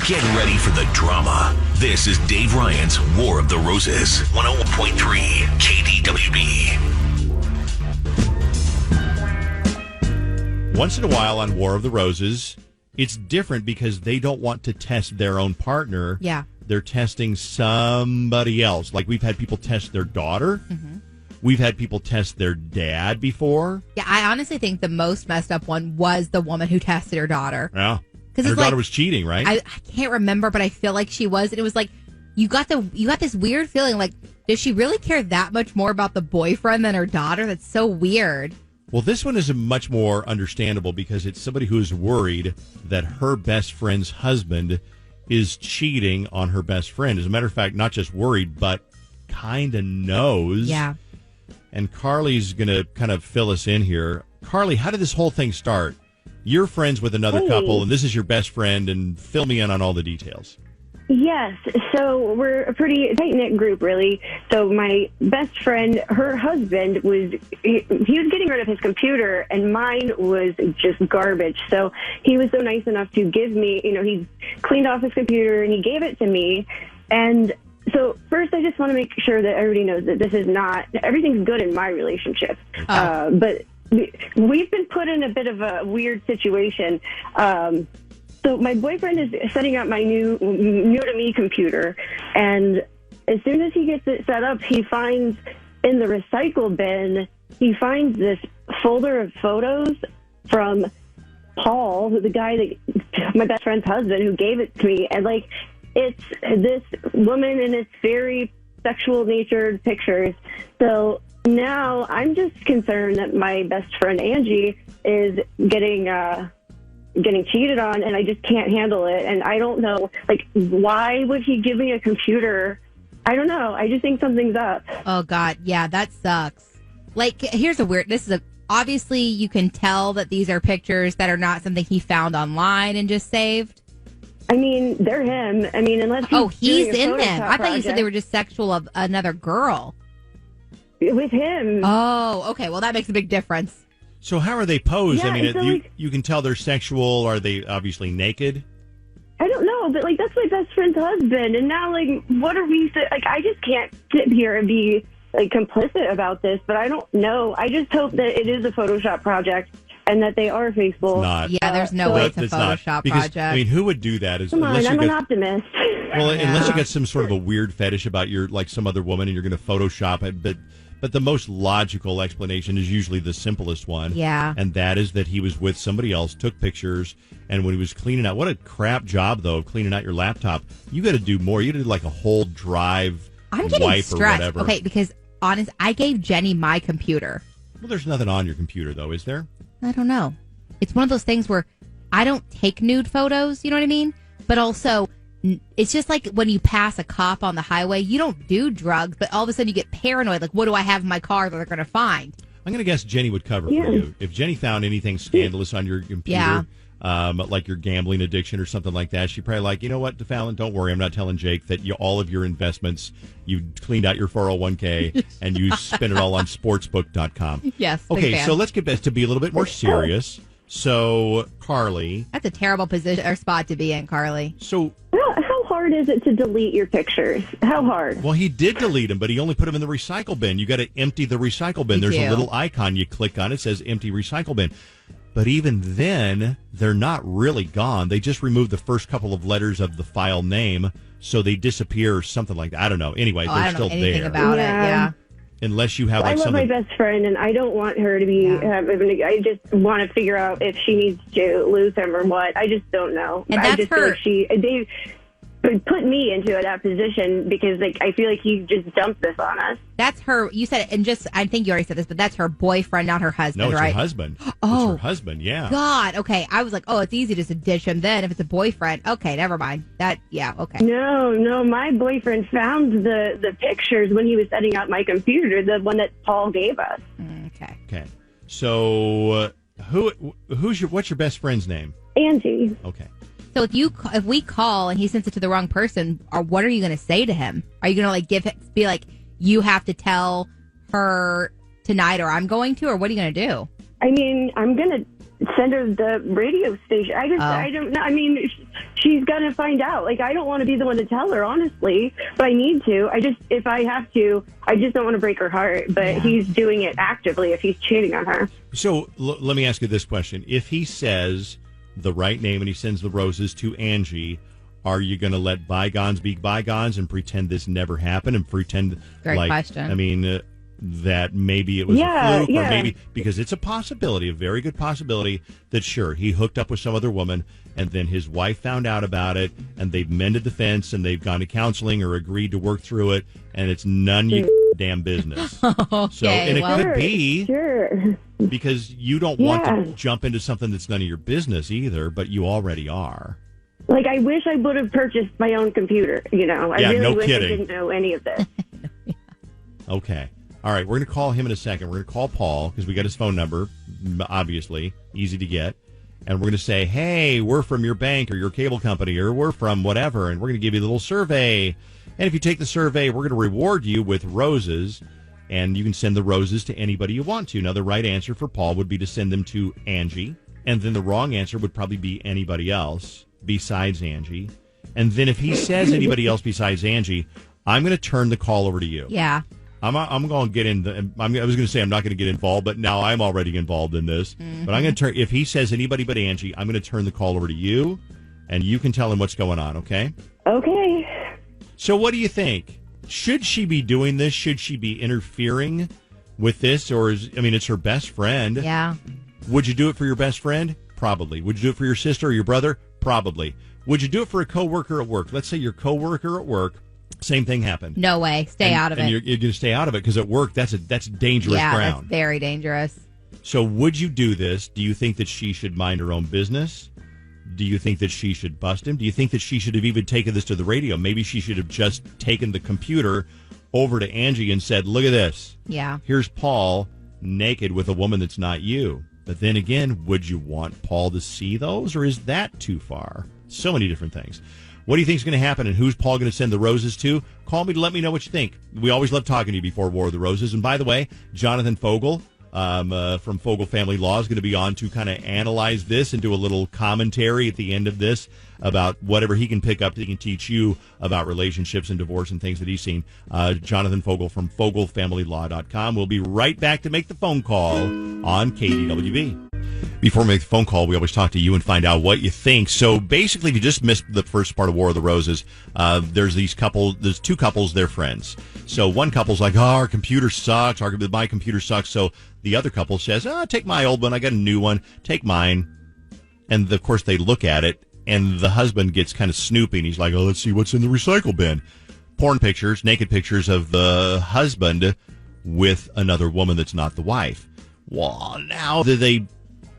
Get ready for the drama. This is Dave Ryan's War of the Roses, 101.3 KDWB. Once in a while on War of the Roses, it's different because they don't want to test their own partner. Yeah. They're testing somebody else. Like we've had people test their daughter. Mm-hmm. We've had people test their dad before. Yeah, I honestly think the most messed up one was the woman who tested her daughter. Yeah. Her daughter was cheating, right? I can't remember, but I feel like she was. And it was like, you got this weird feeling like, does she really care that much more about the boyfriend than her daughter? That's so weird. Well, this one is much more understandable because it's somebody who's worried that her best friend's husband is cheating on her best friend. As a matter of fact, not just worried, but kind of knows. Yeah. And Carly's going to kind of fill us in here. Carly, how did this whole thing start? You're friends with another couple, and this is your best friend, and fill me in on all the details. Yes. So we're a pretty tight-knit group, really. So my best friend, her husband, he was getting rid of his computer, and mine was just garbage. So he was so nice enough to give me, he cleaned off his computer, and he gave it to me. And so first, I just want to make sure that everybody knows that this is not, everything's good in my relationship. But we've been put in a bit of a weird situation. So my boyfriend is setting up my new to me computer, and as soon as he gets it set up, he finds in the recycle bin, he finds this folder of photos from Paul, the guy that my best friend's husband, who gave it to me, and it's this woman in its very sexual natured pictures. So now I'm just concerned that my best friend Angie is getting cheated on, and I just can't handle it. And I don't know, why would he give me a computer? I don't know. I just think something's up. Oh God, yeah, that sucks. Obviously you can tell that these are pictures that are not something he found online and just saved. I mean, they're him. I mean, unless he's in them. I thought you said they were just sexual of another girl. With him. Oh, okay. Well, that makes a big difference. So how are they posed? Yeah, I mean, you can tell they're sexual. Are they obviously naked? I don't know, but that's my best friend's husband. And now, what are we? I just can't sit here and be complicit about this. But I don't know. I just hope that it is a Photoshop project and that they are faithful. Not. Yeah, there's no way it's a Photoshop project. I mean, who would do that? Come on, I'm an optimist. Well, unless you got some sort of a weird fetish about your some other woman and you're going to Photoshop it, But the most logical explanation is usually the simplest one. Yeah. And that is that he was with somebody else, took pictures, and when he was cleaning out, what a crap job, though, of cleaning out your laptop. You got to do more. You got to do a whole drive I'm getting wipe stressed. Or whatever. Okay, because, I gave Jenny my computer. Well, there's nothing on your computer, though, is there? I don't know. It's one of those things where I don't take nude photos, you know what I mean? But also, it's just like when you pass a cop on the highway, you don't do drugs, but all of a sudden you get paranoid. What do I have in my car that they're going to find? I'm going to guess Jenny would cover it for you. If Jenny found anything scandalous on your computer, like your gambling addiction or something like that, she'd probably you know what, DeFallon, don't worry. I'm not telling Jake that all of your investments, you cleaned out your 401k and you spent it all on sportsbook.com. Yes. Okay, so let's get back to be a little bit more serious. So, Carly. That's a terrible position or spot to be in, Carly. So, how hard is it to delete your pictures? How hard? Well, he did delete them, but he only put them in the recycle bin. You got to empty the recycle bin. There's a little icon you click on. It says empty recycle bin. But even then, they're not really gone. They just removed the first couple of letters of the file name, so they disappear or something like that. I don't know. Anyway, they're still there. I don't know anything about it, yeah. Unless you have I love something. my best friend, and I don't want her to be. I just want to figure out if she needs to lose him or what. I just don't know. And I just her. feel like they put me into that position because I feel like he just dumped this on us. That's her. You said it, and I think you already said this, but that's her boyfriend, not her husband, No, it's right? her husband. Oh, it's her husband. Yeah. God. Okay, I was like, it's easy just to ditch him. Then if it's a boyfriend, okay, never mind. Okay. No, my boyfriend found the pictures when he was setting up my computer, the one that Paul gave us. Okay. So, what's your best friend's name? Angie. Okay. So if we call and he sends it to the wrong person, what are you going to say to him? Are you going to be like, you have to tell her tonight, or I'm going to, or what are you going to do? I mean, I'm going to send her the radio station. I don't know. I mean, she's going to find out. Like, I don't want to be the one to tell her, honestly, but I need to. If I have to, I just don't want to break her heart. But he's doing it actively if he's cheating on her. So let me ask you this question. If he says the right name and he sends the roses to Angie, are you going to let bygones be bygones and pretend this never happened and pretend Great question. I mean, that maybe it was a fluke or maybe because it's a possibility, a very good possibility that sure, he hooked up with some other woman and then his wife found out about it and they've mended the fence and they've gone to counseling or agreed to work through it and it's none of your damn business. Okay, so, and it could be because you don't want to jump into something that's none of your business either, but you already are. Like, I wish I would have purchased my own computer, I really wish I didn't know any of this. Okay. All right, we're going to call him in a second. We're going to call Paul because we got his phone number, obviously, easy to get. And we're going to say, hey, we're from your bank or your cable company or we're from whatever, and we're going to give you a little survey. And if you take the survey, we're going to reward you with roses, and you can send the roses to anybody you want to. Now, the right answer for Paul would be to send them to Angie, and then the wrong answer would probably be anybody else besides Angie. And then if he says anybody else besides Angie, I'm going to turn the call over to you. Yeah. I'm going to get in. I was going to say I'm not going to get involved, but now I'm already involved in this. Mm-hmm. But I'm going to turn. If he says anybody but Angie, I'm going to turn the call over to you, and you can tell him what's going on. Okay? Okay. So, what do you think? Should she be doing this? Should she be interfering with this, or it's her best friend? Yeah. Would you do it for your best friend? Probably. Would you do it for your sister or your brother? Probably. Would you do it for a coworker at work? Let's say your coworker at work. Same thing happened. No way. Stay out of it. And you're going to stay out of it because at work, that's dangerous ground. Yeah, that's very dangerous. So would you do this? Do you think that she should mind her own business? Do you think that she should bust him? Do you think that she should have even taken this to the radio? Maybe she should have just taken the computer over to Angie and said, look at this. Yeah. Here's Paul naked with a woman that's not you. But then again, would you want Paul to see those, or is that too far? So many different things. What do you think is going to happen, and who's Paul going to send the roses to? Call me to let me know what you think. We always love talking to you before War of the Roses. And by the way, Jonathan Fogel from Fogel Family Law is going to be on to kind of analyze this and do a little commentary at the end of this about whatever he can pick up that he can teach you about relationships and divorce and things that he's seen. Jonathan Fogel from FogelFamilyLaw.com. We'll be right back to make the phone call on KDWB. Before we make the phone call, we always talk to you and find out what you think. So basically, if you just missed the first part of War of the Roses, there's two couples, they're friends. So one couple's like, our computer sucks, my computer sucks. So the other couple says, take my old one, I got a new one, take mine. And of course they look at it, and the husband gets kind of snoopy, and he's like, let's see what's in the recycle bin. Porn pictures, naked pictures of the husband with another woman that's not the wife. Well, now did they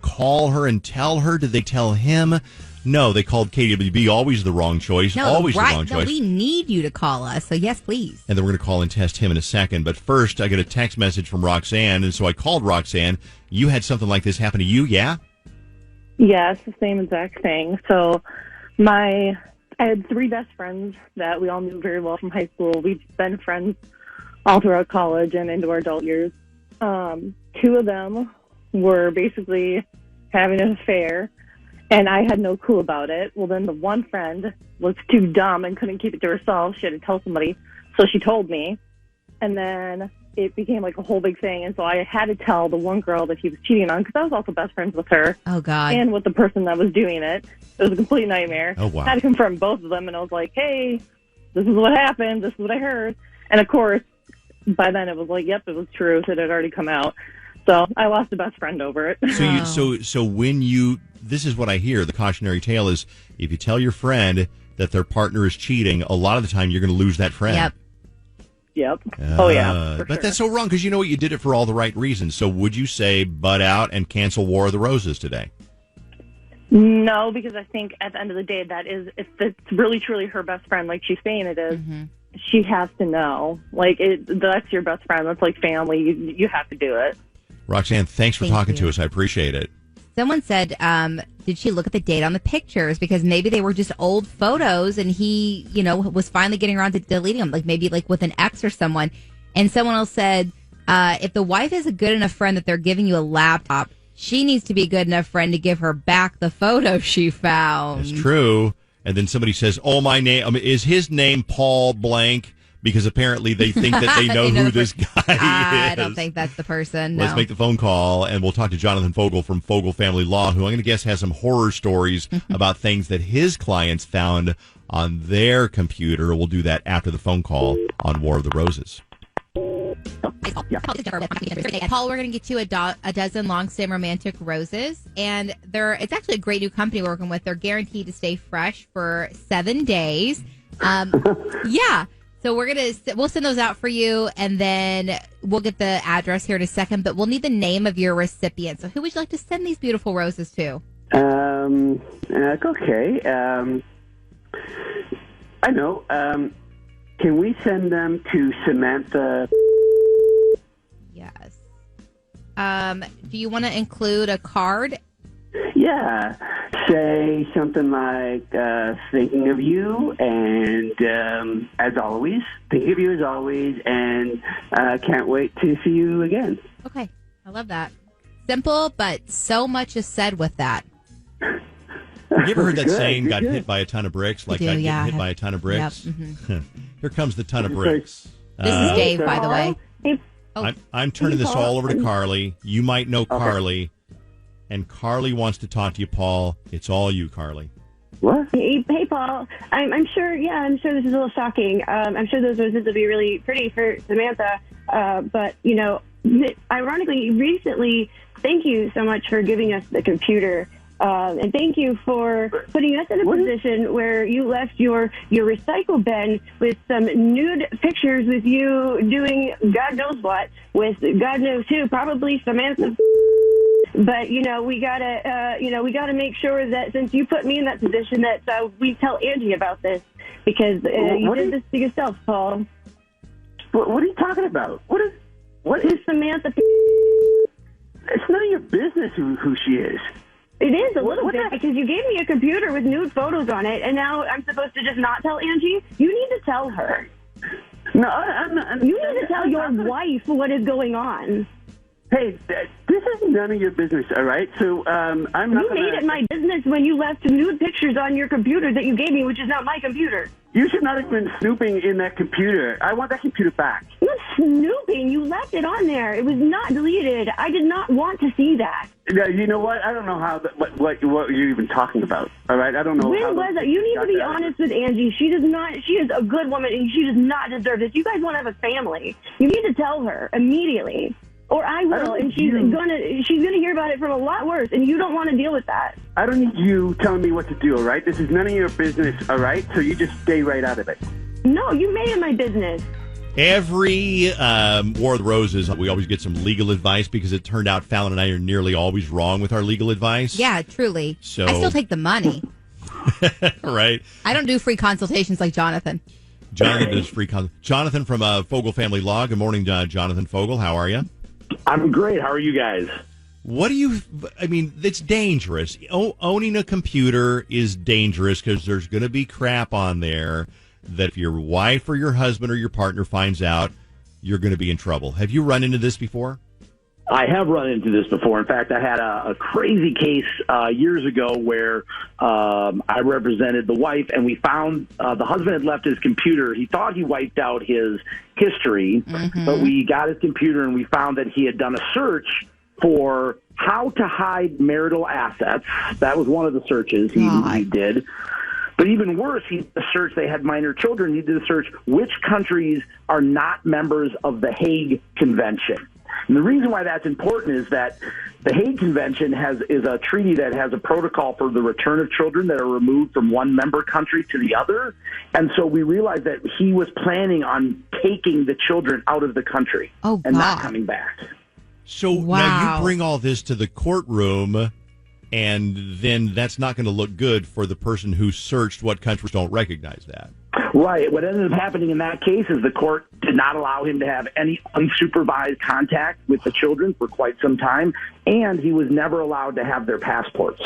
call her and tell her? Did they tell him? No, they called KWB. Always the wrong choice. No, always right. the wrong choice. No, we need you to call us. So yes, please. And then we're going to call and test him in a second. But first, I get a text message from Roxanne, and so I called Roxanne. You had something like this happen to you, yeah? Yeah, it's the same exact thing. So I had three best friends that we all knew very well from high school. We've been friends all throughout college and into our adult years. Two of them were basically having an affair, and I had no clue about it. Well, then the one friend was too dumb and couldn't keep it to herself. She had to tell somebody, so she told me, and then it became like a whole big thing, and so I had to tell the one girl that he was cheating on, because I was also best friends with her. Oh, God. And with the person that was doing it. It was a complete nightmare. Oh, wow. I had to confront both of them, and I was like, hey, this is what happened. This is what I heard. And, of course, by then it was like, yep, it was true. It had already come out. So I lost a best friend over it. So when this is what I hear. The cautionary tale is if you tell your friend that their partner is cheating, a lot of the time you're going to lose that friend. Yep. Oh, yeah. But that's so wrong because you know what? You did it for all the right reasons. So would you say butt out and cancel War of the Roses today? No, because I think at the end of the day, if it's really truly her best friend, like she's saying it is, she has to know. Like, that's your best friend. That's like family. You have to do it. Roxanne, thanks for talking to us. I appreciate it. Someone said, did she look at the date on the pictures? Because maybe they were just old photos and he, was finally getting around to deleting them, like maybe like with an ex or someone. And someone else said, if the wife is a good enough friend that they're giving you a laptop, she needs to be a good enough friend to give her back the photo she found. It's true. and then somebody says, "Oh, my name is his name Paul Blank," because apparently they think that they know who this guy is. I don't think that's the person. No. Let's make the phone call, and we'll talk to Jonathan Fogel from Fogel Family Law, who I'm going to guess has some horror stories about things that his clients found on their computer. We'll do that after the phone call on War of the Roses. Paul, we're going to get you a dozen long-stem romantic roses, and it's actually a great new company we're working with. They're guaranteed to stay fresh for 7 days. Yeah, so we'll send those out for you, and then we'll get the address here in a second. But we'll need the name of your recipient. So, who would you like to send these beautiful roses to? Okay. I know. Can we send them to Samantha? Yes. Do you want to include a card? Yeah. Say something like, thinking of you, and as always, thinking of you as always, and can't wait to see you again. Okay. I love that. Simple, but so much is said with that. You ever heard that saying, got hit by a ton of bricks? Like, I get hit by a ton of bricks? Yep. Mm-hmm. Here comes the ton of bricks. This is Dave, by the way. I'm turning this all over to Carly. You might know Carly. And Carly wants to talk to you, Paul. It's all you, Carly. What? Hey, Paul. I'm sure this is a little shocking. I'm sure those roses will be really pretty for Samantha. But, ironically, recently, thank you so much for giving us the computer. And thank you for putting us in a position where you left your recycle bin with some nude pictures with you doing God knows what with God knows who, probably Samantha. But we gotta make sure that since you put me in that position, that we tell Angie about this because you did this to yourself, Paul. What are you talking about? What is Samantha? It's none of your business who she is. It is a little bit because you gave me a computer with nude photos on it, and now I'm supposed to just not tell Angie? You need to tell her. No, I'm not. You need to tell your wife what is going on. Hey, this is none of your business, all right? So I'm not. You made it my business when you left nude pictures on your computer that you gave me, which is not my computer. You should not have been snooping in that computer. I want that computer back. Not snooping. You left it on there. It was not deleted. I did not want to see that. You know what? I don't know how what you're even talking about. All right, I don't know. When was it? You need to be honest with Angie. She does not. She is a good woman, and she does not deserve this. You guys want to have a family. You need to tell her immediately. Or I will, and she's gonna hear about it from a lot worse, and you don't want to deal with that. I don't need you telling me what to do, all right? This is none of your business, all right? So you just stay right out of it. No, you made it my business. Every War of the Roses, we always get some legal advice because it turned out Fallon and I are nearly always wrong with our legal advice. Yeah, truly. So, I still take the money. Right. I don't do free consultations like Jonathan. Jonathan does free Jonathan from Fogel Family Law. Good morning, Jonathan Fogel. How are you? I'm great. How are you guys? It's dangerous. Owning a computer is dangerous because there's going to be crap on there that if your wife or your husband or your partner finds out, you're going to be in trouble. Have you run into this before? I have run into this before. In fact, I had a crazy case years ago where I represented the wife, and we found the husband had left his computer. He thought he wiped out his history, but we got his computer, and we found that he had done a search for how to hide marital assets. That was one of the searches he did. But even worse, he did a search. They had minor children. He did a search which countries are not members of the Hague Convention. And the reason why that's important is that the Hague Convention is a treaty that has a protocol for the return of children that are removed from one member country to the other. And so we realized that he was planning on taking the children out of the country and not coming back. So now you bring all this to the courtroom, and then that's not going to look good for the person who searched what countries don't recognize that. Right. What ended up happening in that case is the court did not allow him to have any unsupervised contact with the children for quite some time, and he was never allowed to have their passports.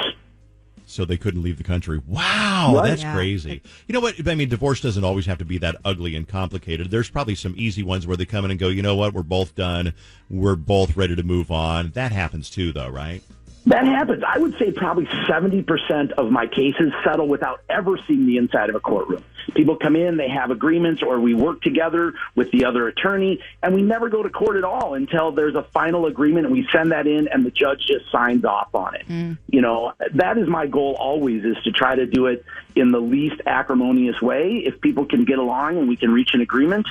So they couldn't leave the country. Wow, that's crazy. You know what? I mean, divorce doesn't always have to be that ugly and complicated. There's probably some easy ones where they come in and go, you know what, we're both done. We're both ready to move on. That happens too, though, right? That happens. I would say probably 70% of my cases settle without ever seeing the inside of a courtroom. People come in, they have agreements, or we work together with the other attorney, and we never go to court at all until there's a final agreement, and we send that in, and the judge just signs off on it. You know, that is my goal always, is to try to do it in the least acrimonious way. If people can get along and we can reach an agreement,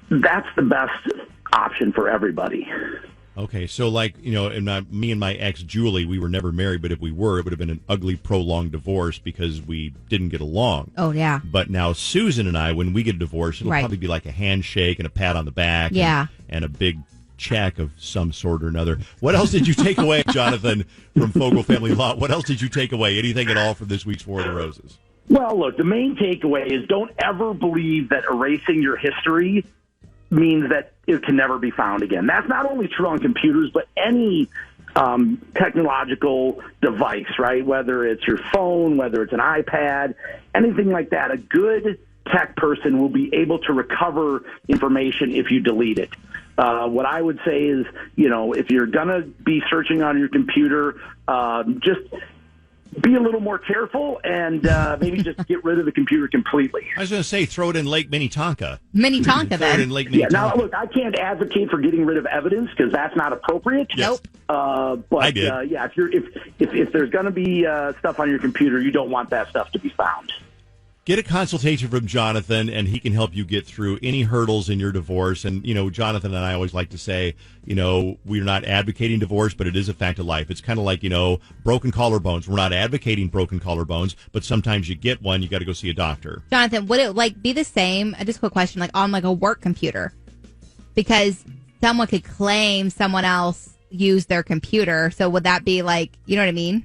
that's the best option for everybody. Okay, so like, you know, me and my ex, Julie, we were never married, but if we were, it would have been an ugly, prolonged divorce because we didn't get along. Oh, yeah. But now Susan and I, when we get a divorce, it'll probably be like a handshake and a pat on the back. Yeah. And a big check of some sort or another. What else did you take away, Jonathan, from Fogel Family Law? What else did you take away? Anything at all from this week's War of the Roses? Well, look, the main takeaway is don't ever believe that erasing your history means that it can never be found again. That's not only true on computers, but any technological device, right? Whether it's your phone, whether it's an iPad, anything like that. A good tech person will be able to recover information if you delete it. What I would say is, you know, if you're going to be searching on your computer, just be a little more careful and maybe just get rid of the computer completely. I was going to say, throw it in Lake Minnetonka. Minnetonka, Throw it in Lake Minnetonka. Now, look, I can't advocate for getting rid of evidence because that's not appropriate. Yes. Nope. But I did. yeah, if there's going to be stuff on your computer, you don't want that stuff to be found. Get a consultation from Jonathan, and he can help you get through any hurdles in your divorce. And, you know, Jonathan and I always like to say, you know, we're not advocating divorce, but it is a fact of life. It's kind of like, you know, broken collarbones. We're not advocating broken collarbones, but sometimes you get one, you got to go see a doctor. Jonathan, would it like be the same? Just a quick question, like on like a work computer, because someone could claim someone else used their computer. So would that be like, you know what I mean?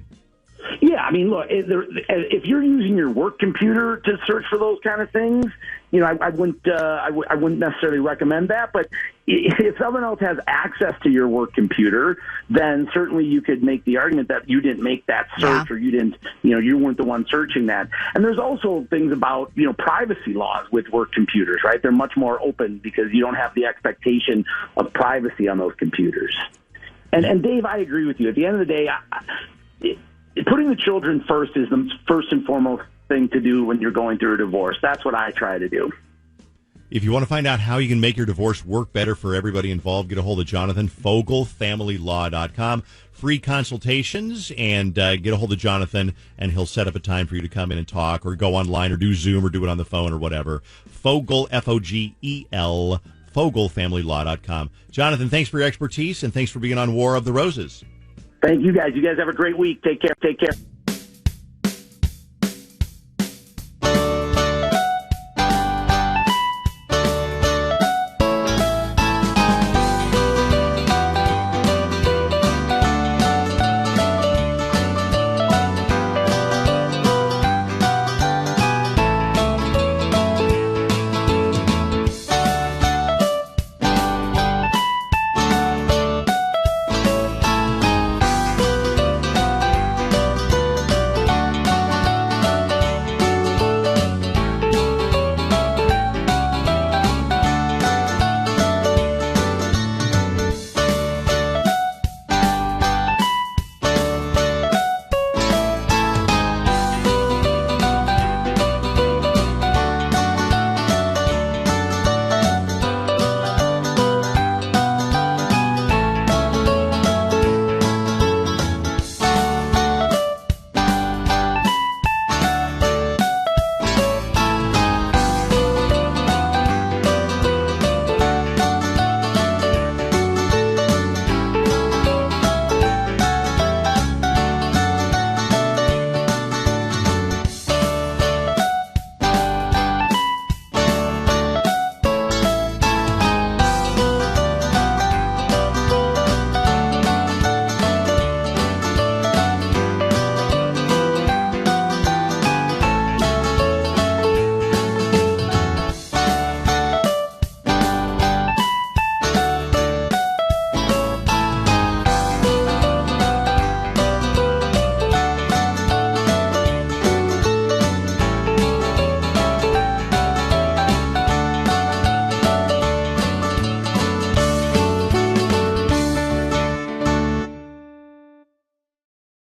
Yeah, I mean, look, if you're using your work computer to search for those kind of things, you know, I wouldn't necessarily recommend that. But if someone else has access to your work computer, then certainly you could make the argument that you didn't make that search, or you didn't, you know, you weren't the one searching that. And there's also things about, you know, privacy laws with work computers, right? They're much more open because you don't have the expectation of privacy on those computers. And Dave, I agree with you. At the end of the day, putting the children first is the first and foremost thing to do when you're going through a divorce. That's what I try to do. If you want to find out how you can make your divorce work better for everybody involved, get a hold of Jonathan, FogelFamilyLaw.com. Free consultations, and get a hold of Jonathan, and he'll set up a time for you to come in and talk, or go online, or do Zoom, or do it on the phone, or whatever. Fogel, Fogel, FogelFamilyLaw.com. Jonathan, thanks for your expertise, and thanks for being on War of the Roses. Thank you, guys. You guys have a great week. Take care. Take care.